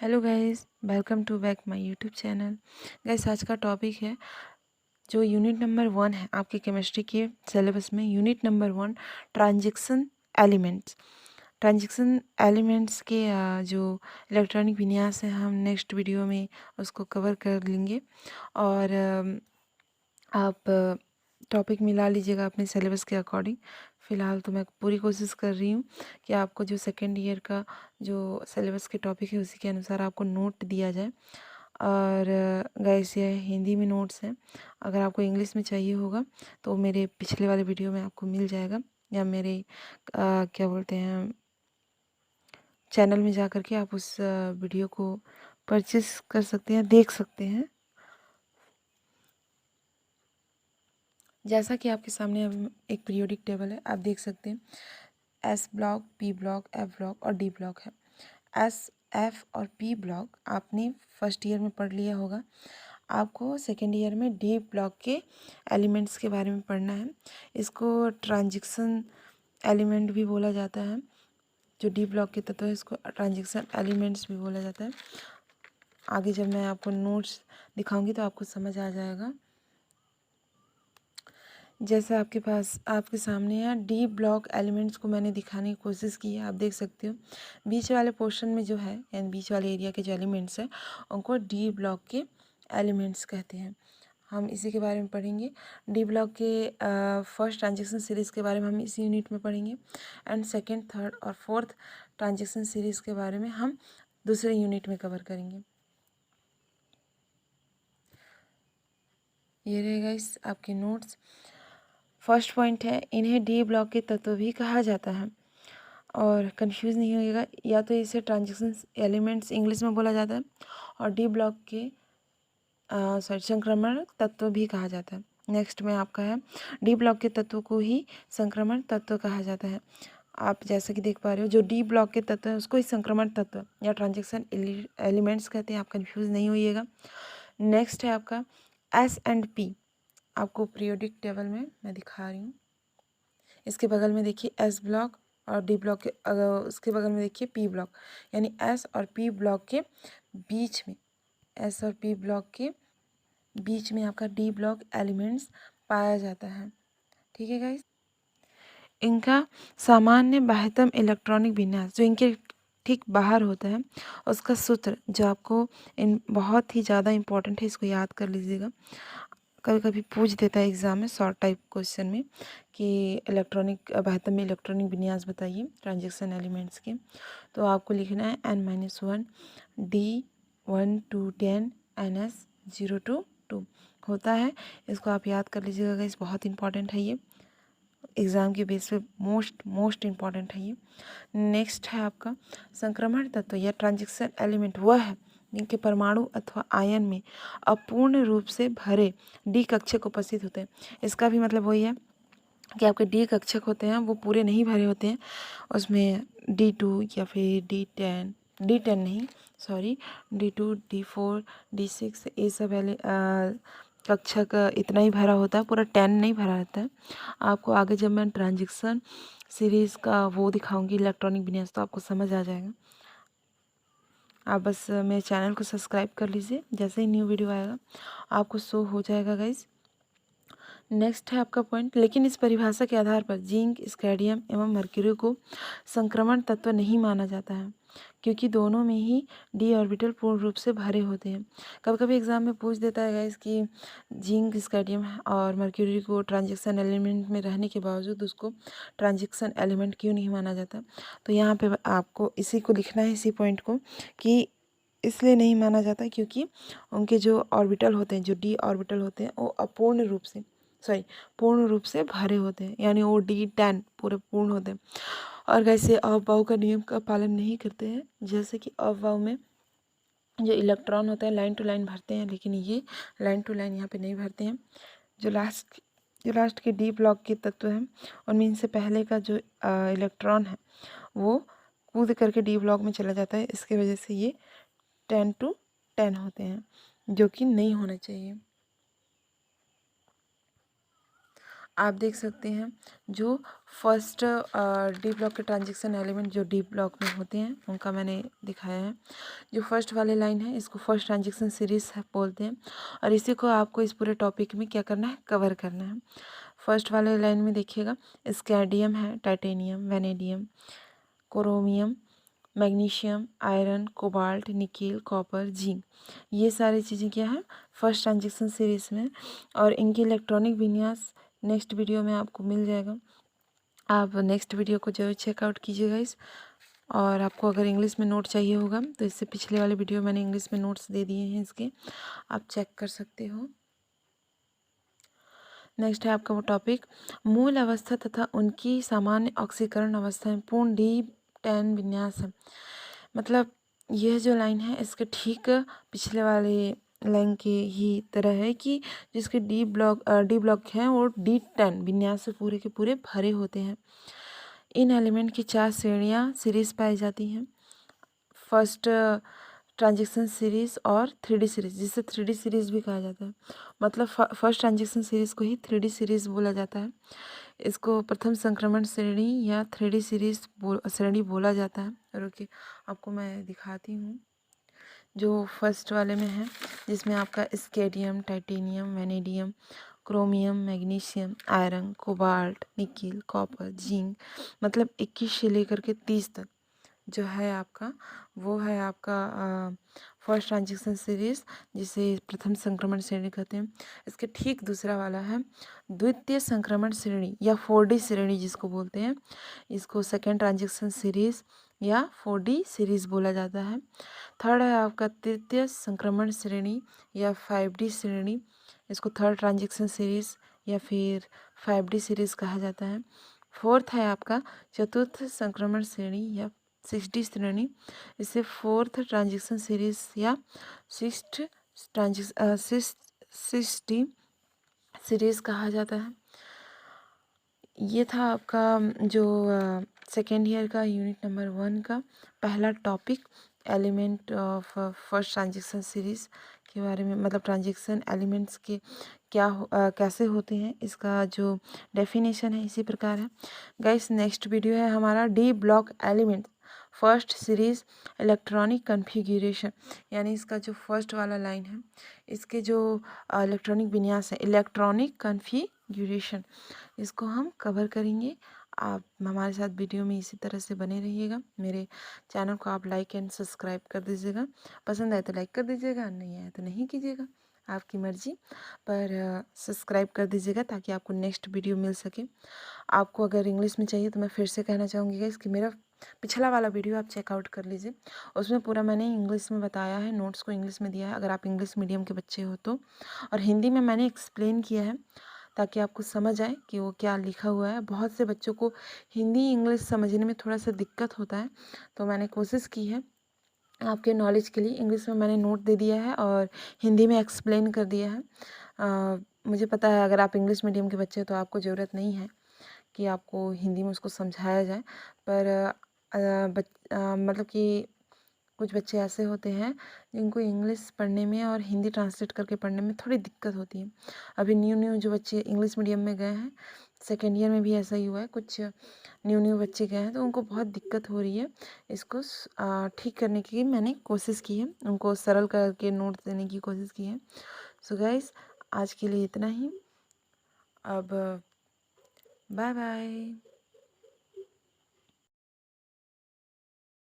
Hello guys, welcome to back my YouTube channel. Guys, आज का topic है जो यूनिट नंबर 1 है आपके केमिस्ट्री के सिलेबस में। Unit number 1 transition elements. Transition elements के जो इलेक्ट्रॉनिक विन्यास है, हम नेक्स्ट वीडियो में उसको कवर कर लेंगे। और आप टॉपिक मिला लीजिएगा अपने सिलेबस के अकॉर्डिंग। फ़िलहाल तो मैं पूरी कोशिश कर रही हूँ कि आपको जो सेकेंड ईयर का जो सिलेबस के टॉपिक है उसी के अनुसार आपको नोट दिया जाए। और गाइस, ये हिंदी में नोट्स हैं। अगर आपको इंग्लिश में चाहिए होगा तो मेरे पिछले वाले वीडियो में आपको मिल जाएगा, या मेरे क्या बोलते हैं, चैनल में जा कर के आप उस वीडियो को परचेस कर सकते हैं, देख सकते हैं। जैसा कि आपके सामने अब एक पीरियोडिक टेबल है, आप देख सकते हैं S block, P block, F block और डी ब्लॉक है। एस, एफ और पी ब्लॉक आपने फर्स्ट ईयर में पढ़ लिया होगा। आपको सेकेंड ईयर में डी ब्लॉक के एलिमेंट्स के बारे में पढ़ना है। इसको ट्रांजिशन एलिमेंट भी बोला जाता है। जो डी ब्लॉक के तत्व है इसको ट्रांजिशन एलिमेंट्स भी बोला जाता है। आगे जब मैं आपको नोट्स दिखाऊंगी तो आपको समझ आ जाएगा। जैसा आपके पास आपके सामने है, डी ब्लॉक एलिमेंट्स को मैंने दिखाने की कोशिश की है। आप देख सकते हो बीच वाले पोर्शन में जो है, यानी बीच वाले एरिया के जो एलिमेंट्स हैं उनको डी ब्लॉक के एलिमेंट्स कहते हैं। हम इसी के बारे में पढ़ेंगे। डी ब्लॉक के फर्स्ट ट्रांजेक्शन सीरीज़ के बारे में हम इसी यूनिट में पढ़ेंगे, एंड सेकेंड, थर्ड और फोर्थ ट्रांजेक्शन सीरीज़ के बारे में हम दूसरे यूनिट में कवर करेंगे। ये रहेगा इस आपके नोट्स। फर्स्ट पॉइंट है, इन्हें डी ब्लॉक के तत्व भी कहा जाता है। और कंफ्यूज नहीं होइएगा, या तो इसे ट्रांजिशन एलिमेंट्स इंग्लिश में बोला जाता है और डी ब्लॉक के संक्रमण तत्व भी कहा जाता है। नेक्स्ट में आपका है, डी ब्लॉक के तत्व को ही संक्रमण तत्व कहा जाता है। आप जैसा कि देख पा रहे हो, जो डी ब्लॉक के तत्व है उसको ही संक्रमण तत्व या ट्रांजिशन एलिमेंट्स कहते हैं। आप कंफ्यूज नहीं होइएगा। नेक्स्ट है आपका एस एंड पी। आपको पीरियोडिक टेबल में मैं दिखा रही हूँ। इसके बगल में देखिए एस ब्लॉक, और डी ब्लॉक के उसके बगल में देखिए पी ब्लॉक, यानी एस और पी ब्लॉक के बीच में, एस और पी ब्लॉक के बीच में आपका डी ब्लॉक एलिमेंट्स पाया जाता है। ठीक है गाइस। इनका सामान्य बाह्यतम इलेक्ट्रॉनिक विन्यास जो इनके ठीक बाहर होता है, उसका सूत्र जो आपको इन बहुत ही ज़्यादा इम्पोर्टेंट है, इसको याद कर लीजिएगा। कभी कभी पूछ देता है एग्जाम में शॉर्ट टाइप क्वेश्चन में कि इलेक्ट्रॉनिक बाह्यतम में इलेक्ट्रॉनिक विन्यास बताइए ट्रांजेक्शन एलिमेंट्स के। तो आपको लिखना है n-1 D1 to 10 NS0 to 2 होता है। इसको आप याद कर लीजिएगा गाइस, बहुत इंपॉर्टेंट है ये, एग्ज़ाम के बेस पे मोस्ट इम्पॉर्टेंट है ये। नेक्स्ट है आपका संक्रमण तत्व या ट्रांजिशन एलिमेंट, वह है जिनके परमाणु अथवा आयन में अपूर्ण रूप से भरे डी कक्षक उपस्थित होते हैं। इसका भी मतलब वही है कि आपके डी कक्षक होते हैं वो पूरे नहीं भरे होते हैं। उसमें D2 या फिर D10 नहीं, सॉरी, D2, D4, D6 ये सब कक्षक इतना ही भरा होता है, पूरा 10 नहीं भरा रहता है। आपको आगे जब मैं ट्रांजिशन सीरीज़ का वो दिखाऊंगी इलेक्ट्रॉनिक विन्यास, तो आपको समझ आ जाएगा। आप बस मेरे चैनल को सब्सक्राइब कर लीजिए, जैसे ही न्यू वीडियो आएगा आपको शो हो जाएगा गाइज। नेक्स्ट है आपका पॉइंट, लेकिन इस परिभाषा के आधार पर जिंक, स्कैंडियम एवं मर्क्यूरी को संक्रमण तत्व नहीं माना जाता है, क्योंकि दोनों में ही डी ऑर्बिटल पूर्ण रूप से भरे होते हैं। कभी कभी एग्जाम में पूछ देता है गाइस कि जिंक, स्कैंडियम और मर्क्यूरी को ट्रांजिशन एलिमेंट में रहने के बावजूद उसको ट्रांजिशन एलिमेंट क्यों नहीं माना जाता। तो यहाँ पे आपको इसी को लिखना है, इसी पॉइंट को, कि इसलिए नहीं माना जाता क्योंकि उनके जो ऑर्बिटल होते हैं, जो डी ऑर्बिटल होते हैं, वो अपूर्ण रूप से, सॉरी, पूर्ण रूप से भरे होते हैं, यानी वो D10 पूरे पूर्ण होते हैं। और वैसे अववाव का नियम का पालन नहीं करते हैं। जैसे कि अववाव में जो इलेक्ट्रॉन होता है लाइन टू लाइन भरते हैं, लेकिन ये लाइन टू लाइन यहाँ पे नहीं भरते हैं। जो लास्ट के डी ब्लॉक के तत्व हैं उनमें इनसे पहले का जो इलेक्ट्रॉन है वो कूद करके डी ब्लॉक में चला जाता है। इसकी वजह से ये 10 होते हैं, जो कि नहीं होना चाहिए। आप देख सकते हैं जो फर्स्ट डी ब्लॉक के ट्रांजेक्शन एलिमेंट जो डी ब्लॉक में होते हैं उनका मैंने दिखाया है। जो फर्स्ट वाले लाइन है इसको फर्स्ट ट्रांजेक्शन सीरीज बोलते हैं और इसी को आपको इस पूरे टॉपिक में क्या करना है, कवर करना है। फर्स्ट वाले लाइन में देखिएगा स्कैंडियम है, titanium, vanadium, chromium, magnesium, iron, cobalt, nickel, copper, zinc, ये सारी चीज़ें क्या है फर्स्ट ट्रांजेक्शन सीरीज में। और इनकी इलेक्ट्रॉनिक विन्यास नेक्स्ट वीडियो में आपको मिल जाएगा। आप नेक्स्ट वीडियो को जरूर चेकआउट कीजिएगा इस। और आपको अगर इंग्लिश में नोट चाहिए होगा तो इससे पिछले वाले वीडियो मैंने इंग्लिश में नोट्स दे दिए हैं इसके, आप चेक कर सकते हो। नेक्स्ट है आपका वो टॉपिक मूल अवस्था तथा उनकी सामान्य ऑक्सीकरण अवस्था में पूर्ण D10 विन्यास है। मतलब यह जो लाइन है इसके ठीक पिछले वाले लाइन के ही तरह है कि जिसके डी ब्लॉक हैं वो D10 विन्यास से पूरे के पूरे भरे होते हैं। इन एलिमेंट की 4 श्रेणियाँ सीरीज पाई जाती हैं। फर्स्ट ट्रांजेक्शन सीरीज और 3D सीरीज, जिसे 3D सीरीज भी कहा जाता है। मतलब फर्स्ट ट्रांजेक्शन सीरीज को ही 3D सीरीज बोला जाता है। इसको प्रथम संक्रमण श्रेणी या 3D सीरीज श्रेणी बोला जाता है। रुकिए आपको मैं दिखाती हूँ जो फर्स्ट वाले में है, जिसमें आपका स्केडियम, titanium, vanadium, chromium, magnesium, iron, cobalt, nickel, copper, zinc, मतलब 21 से लेकर के 30 तक जो है आपका वो है आपका फर्स्ट ट्रांजेक्शन सीरीज, जिसे प्रथम संक्रमण श्रेणी कहते हैं। इसके ठीक दूसरा वाला है द्वितीय संक्रमण श्रेणी या 4D श्रेणी जिसको बोलते हैं। इसको सेकेंड ट्रांजेक्शन सीरीज या 4D सीरीज बोला जाता है। थर्ड है आपका तृतीय संक्रमण श्रेणी या 5D श्रेणी, इसको थर्ड ट्रांजेक्शन सीरीज या फिर 5D सीरीज कहा जाता है। फोर्थ है आपका चतुर्थ संक्रमण श्रेणी या 6D श्रेणी, इसे फोर्थ ट्रांजेक्शन सीरीज या सिक्स्थ डी सीरीज कहा जाता है। ये था आपका जो सेकेंड ईयर का यूनिट नंबर 1 का पहला topic element of first transaction series के बारे में, मतलब ट्रांजेक्शन एलिमेंट्स के कैसे होते हैं इसका जो डेफिनेशन है इसी प्रकार है। गाइस नेक्स्ट वीडियो है हमारा D block element first series electronic configuration, यानी इसका जो फर्स्ट वाला लाइन है इसके जो इलेक्ट्रॉनिक विन्यास है इलेक्ट्रॉनिक कॉन्फ़िगरेशन, इसको हम कवर करेंगे। आप हमारे साथ वीडियो में इसी तरह से बने रहिएगा। मेरे चैनल को आप लाइक एंड सब्सक्राइब कर दीजिएगा। पसंद आए तो लाइक कर दीजिएगा, नहीं आए तो नहीं कीजिएगा, आपकी मर्जी, पर सब्सक्राइब कर दीजिएगा ताकि आपको नेक्स्ट वीडियो मिल सके। आपको अगर इंग्लिश में चाहिए तो मैं फिर से कहना चाहूँगी गाइस कि मेरा पिछला वाला वीडियो आप चेकआउट कर लीजिए, उसमें पूरा मैंने इंग्लिश में बताया है, नोट्स को इंग्लिश में दिया है अगर आप इंग्लिश मीडियम के बच्चे हो तो, और हिंदी में मैंने एक्सप्लेन किया है ताकि आपको समझ आए कि वो क्या लिखा हुआ है। बहुत से बच्चों को हिंदी इंग्लिश समझने में थोड़ा सा दिक्कत होता है, तो मैंने कोशिश की है आपके नॉलेज के लिए, इंग्लिश में मैंने नोट दे दिया है और हिंदी में एक्सप्लेन कर दिया है। मुझे पता है अगर आप इंग्लिश मीडियम के बच्चे हो तो आपको ज़रूरत नहीं है कि आपको हिंदी में उसको समझाया जाए, पर मतलब कि कुछ बच्चे ऐसे होते हैं जिनको इंग्लिश पढ़ने में और हिंदी ट्रांसलेट करके पढ़ने में थोड़ी दिक्कत होती है। अभी न्यू जो बच्चे इंग्लिश मीडियम में गए हैं, सेकेंड ईयर में भी ऐसा ही हुआ है, कुछ न्यू बच्चे गए हैं तो उनको बहुत दिक्कत हो रही है। इसको ठीक करने की मैंने कोशिश की है, उनको सरल करके नोट देने की कोशिश की है। सो गाइस आज के लिए इतना ही, अब बाय बाय।